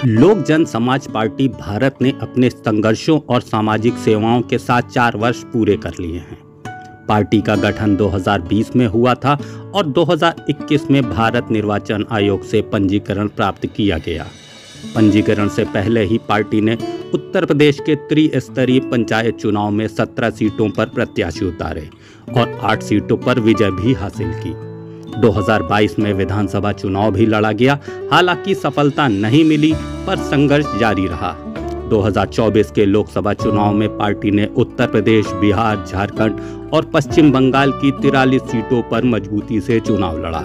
लोक जन समाज पार्टी भारत ने अपने संघर्षों और सामाजिक सेवाओं के साथ 4 वर्ष पूरे कर लिए हैं। पार्टी का गठन 2020 में हुआ था और 2021 में भारत निर्वाचन आयोग से पंजीकरण प्राप्त किया गया। पंजीकरण से पहले ही पार्टी ने उत्तर प्रदेश के त्रिस्तरीय पंचायत चुनाव में 17 सीटों पर प्रत्याशी उतारे और 8 सीटों पर विजय भी हासिल की। 2022 में विधानसभा चुनाव भी लड़ा गया, हालांकि सफलता नहीं मिली, पर संघर्ष जारी रहा। 2024 के लोकसभा चुनाव में पार्टी ने उत्तर प्रदेश, बिहार, झारखंड और पश्चिम बंगाल की 43 सीटों पर मजबूती से चुनाव लड़ा।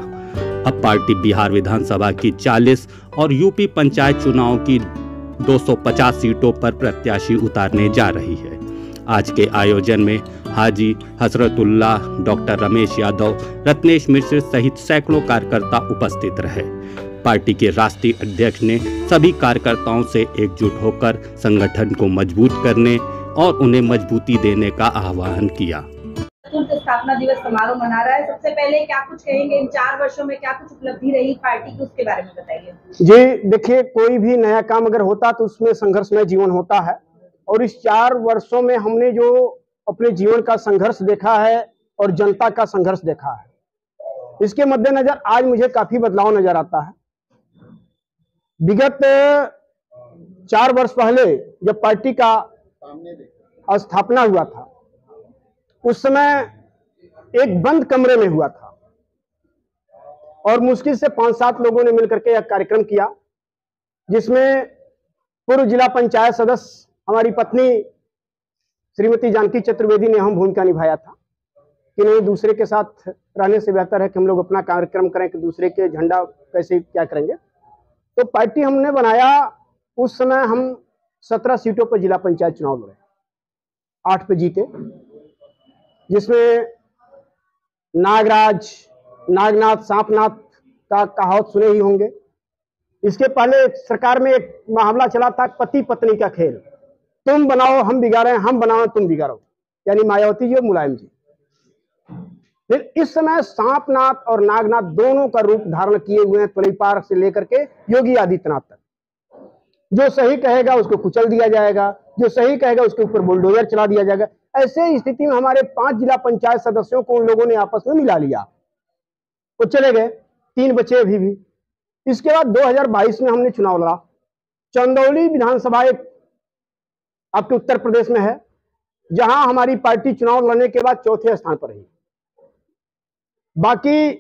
अब पार्टी बिहार विधानसभा की 40 और यूपी पंचायत चुनाव की 250 सीटों पर प्रत्याशी उतारने जा रही है। आज के आयोजन में हाजी हजरतुल्लाह, डॉक्टर रमेश यादव, रत्नेश मिश्र सहित सैकड़ों कार्यकर्ता उपस्थित रहे। पार्टी के राष्ट्रीय अध्यक्ष ने सभी कार्यकर्ताओं से एकजुट होकर संगठन को मजबूत करने और उन्हें मजबूती देने का आह्वान किया। स्थापना दिवस समारोह मना रहा है, सबसे पहले क्या कुछ कहेंगे? इन 4 वर्षों में क्या कुछ उपलब्धि रही पार्टी की, उसके बारे में बताइए। जी देखिए, कोई भी नया काम अगर होता तो उसमें संघर्षमय जीवन होता है, और इस 4 वर्षों में हमने जो अपने जीवन का संघर्ष देखा है और जनता का संघर्ष देखा है, इसके मद्देनजर आज मुझे काफी बदलाव नजर आता है। विगत 4 वर्ष पहले जब पार्टी का स्थापना हुआ था, उस समय एक बंद कमरे में हुआ था और मुश्किल से 5-7 लोगों ने मिलकर के यह कार्यक्रम किया, जिसमें पूर्व जिला पंचायत सदस्य हमारी पत्नी श्रीमती जानकी चतुर्वेदी ने अहम भूमिका निभाया था कि नहीं, दूसरे के साथ रहने से बेहतर है कि हम लोग अपना कार्यक्रम करें कि दूसरे के झंडा कैसे क्या करेंगे। तो पार्टी हमने बनाया, उस समय हम 17 सीटों पर जिला पंचायत चुनाव लड़े, 8 पे जीते, जिसमें नागराज, नागनाथ, सांपनाथ का कहावत सुने ही होंगे। इसके पहले सरकार में एक मुहावरा चला था, पति पत्नी का खेल, तुम बनाओ हम बिगाड़े, हम बनाओ तुम बिगाड़ो, यानी मायावती जी और मुलायम जी। फिर इस समय सांपनाथ और नागनाथ दोनों का रूप धारण किए हुए हैं, तुलसीपार से लेकर के योगी आदित्यनाथ तक। जो सही कहेगा उसको कुचल दिया जाएगा, जो सही कहेगा उसके ऊपर बुलडोजर चला दिया जाएगा। ऐसे स्थिति में हमारे 5 जिला पंचायत सदस्यों को उन लोगों ने आपस में मिला लिया, वो चले गए, 3 बचे अभी भी। इसके बाद 2022 में हमने चुनाव लड़ा। चंदौली विधानसभा एक आपके उत्तर प्रदेश में है, जहां हमारी पार्टी चुनाव लड़ने के बाद 4थे स्थान पर रही। बाकी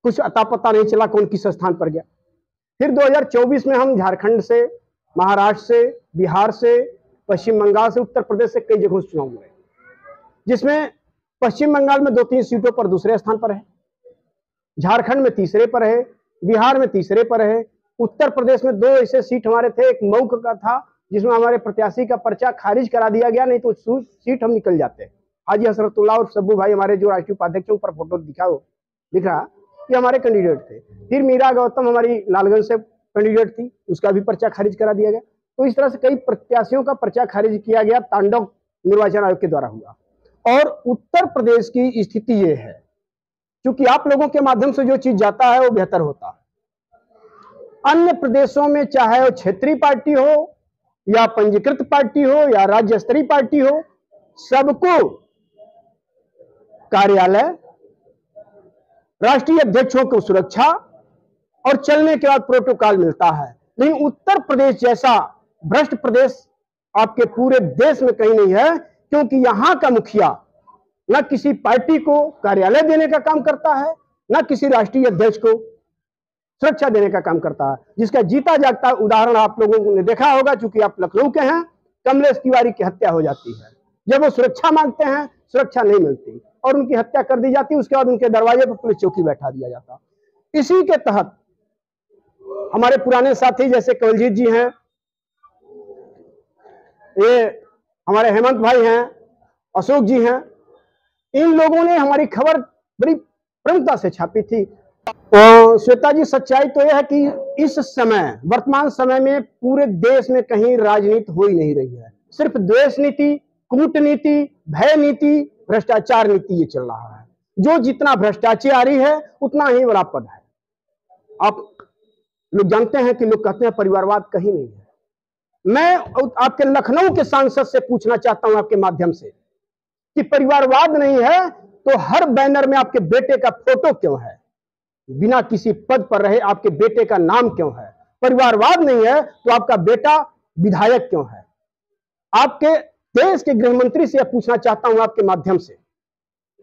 कुछ अता पता नहीं चला कौन किस स्थान पर गया। फिर 2024 में हम झारखंड से, महाराष्ट्र से, बिहार से, पश्चिम बंगाल से, उत्तर प्रदेश से कई जगहों से चुनाव लड़े, जिसमें पश्चिम बंगाल में 2-3 सीटों पर दूसरे स्थान पर है, झारखंड में तीसरे पर है, बिहार में तीसरे पर है, उत्तर प्रदेश में 2 ऐसे सीट हमारे थे। एक मऊ का था जिसमें हमारे प्रत्याशी का पर्चा खारिज करा दिया गया, नहीं तो सीट हम निकल जाते। हाजी हसरतुल्लाह और सब्बू भाई, हमारे जो राष्ट्रीय उपाध्यक्ष ऊपर फोटो दिख रहा, ये हमारे कैंडिडेट थे। फिर मीरा गौतम हमारी लालगंज से कैंडिडेट थी, उसका भी पर्चा खारिज करा दिया गया। तो इस तरह से कई प्रत्याशियों का पर्चा खारिज किया गया, तांडव निर्वाचन आयोग के द्वारा हुआ। और उत्तर प्रदेश की स्थिति ये है, क्योंकि आप लोगों के माध्यम से जो चीज जाता है वो बेहतर होता है। अन्य प्रदेशों में चाहे वो क्षेत्रीय पार्टी हो या पंजीकृत पार्टी हो या राज्य स्तरीय पार्टी हो, सबको कार्यालय, राष्ट्रीय अध्यक्षों को सुरक्षा और चलने के बाद प्रोटोकॉल मिलता है। लेकिन उत्तर प्रदेश जैसा भ्रष्ट प्रदेश आपके पूरे देश में कहीं नहीं है, क्योंकि यहां का मुखिया न किसी पार्टी को कार्यालय देने का काम करता है, न किसी राष्ट्रीय अध्यक्ष को सुरक्षा देने का काम करता है। जिसका जीता जागता उदाहरण आप लोगों ने देखा होगा, चूंकि आप लखनऊ के हैं, कमलेश तिवारी की हत्या हो जाती है। जब वो सुरक्षा मांगते हैं, सुरक्षा नहीं मिलती और उनकी हत्या कर दी जाती, उसके बाद उनके दरवाजे पर पुलिस चौकी बैठा दिया जाता। इसी के तहत हमारे पुराने साथी जैसे कवलजीत जी हैं, ये हमारे हेमंत भाई हैं, अशोक जी हैं, इन लोगों ने हमारी खबर बड़ी प्रमुखता से छापी थी। श्वेता जी, सच्चाई तो यह है कि इस समय, वर्तमान समय में पूरे देश में कहीं राजनीति हो ही नहीं रही है। सिर्फ द्वेष नीति, कूटनीति, भय नीति, भ्रष्टाचार नीति ये चल रहा है। जो जितना भ्रष्टाचारी है उतना ही बड़ा पद है। आप लोग जानते हैं कि लोग कहते हैं परिवारवाद कहीं नहीं है। मैं आपके लखनऊ के सांसद से पूछना चाहता हूं आपके माध्यम से कि परिवारवाद नहीं है तो हर बैनर में आपके बेटे का फोटो क्यों है? बिना किसी पद पर रहे आपके बेटे का नाम क्यों है? परिवारवाद नहीं है तो आपका बेटा विधायक क्यों है? आपके देश के गृह मंत्री से पूछना चाहता हूं आपके माध्यम से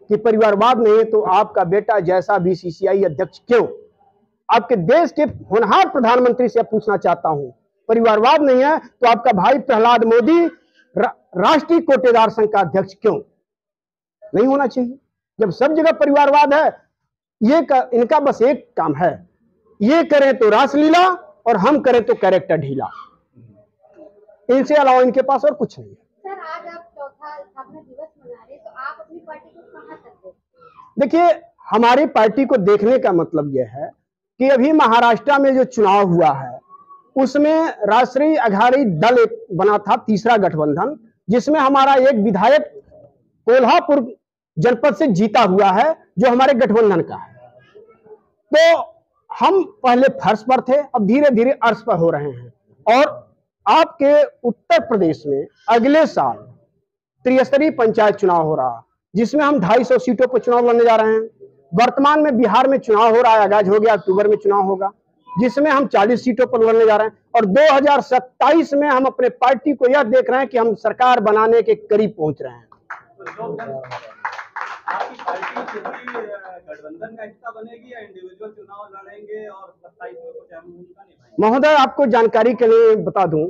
कि परिवारवाद नहीं है तो आपका बेटा जैसा बीसीसीआई अध्यक्ष क्यों? आपके देश के होनहार प्रधानमंत्री से पूछना चाहता हूं, परिवारवाद नहीं है तो आपका भाई प्रहलाद मोदी राष्ट्रीय कोटेदार संघ का अध्यक्ष क्यों? नहीं होना चाहिए। जब सब जगह परिवारवाद है, इनका बस एक काम है, ये करें तो रासलीला और हम करें तो कैरेक्टर ढीला। इनसे अलावा इनके पास और कुछ नहीं है। सर, आज आप चौथा स्थापना दिवस मना रहे हैं, तो आप अपनी पार्टी को कहां तक देखते हैं? देखिए, हमारी पार्टी को देखने का मतलब यह है कि अभी महाराष्ट्र में जो चुनाव हुआ है उसमें राष्ट्रीय अघाड़ी दल एक बना था, तीसरा गठबंधन, जिसमें हमारा एक विधायक कोल्हापुर जनपद से जीता हुआ है जो हमारे गठबंधन का है। तो हम पहले फर्श पर थे, अब धीरे धीरे अर्श पर हो रहे हैं। और आपके उत्तर प्रदेश में अगले साल त्रिस्तरीय पंचायत चुनाव हो रहा, जिसमें हम 250 सीटों पर चुनाव लड़ने जा रहे हैं। वर्तमान में बिहार में चुनाव हो रहा है, आगाज हो गया, अक्टूबर में चुनाव होगा, जिसमें हम 40 सीटों पर लड़ने जा रहे हैं। और 2027 में हम अपने पार्टी को यह देख रहे हैं कि हम सरकार बनाने के करीब पहुंच रहे हैं। आपकी पार्टी गठबंधन का हिस्सा बनेगी या इंडिविजुअल चुनाव लड़ेंगे और 27 में कुछ अहम भूमिका निभाएंगे? महोदय, आपको जानकारी के लिए बता दूं,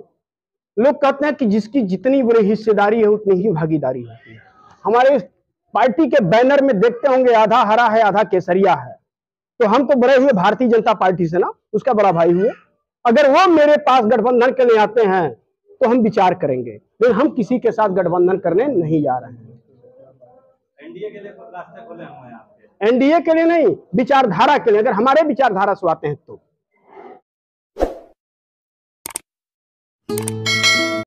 लोग कहते हैं कि जिसकी जितनी बड़ी हिस्सेदारी है उतनी ही भागीदारी होती है। हमारे पार्टी के बैनर में देखते होंगे आधा हरा है आधा केसरिया है, तो हम तो बड़े हुए भारतीय जनता पार्टी से ना, उसका बड़ा भाई हुए। अगर वो मेरे पास गठबंधन के लिए आते हैं तो हम विचार करेंगे, लेकिन हम किसी के साथ गठबंधन करने नहीं जा रहे हैं। एनडीए के लिए रास्ते खुले हुए हैं आपके? एनडीए के लिए नहीं, विचारधारा के लिए। अगर हमारे विचारधारा से आते हैं तो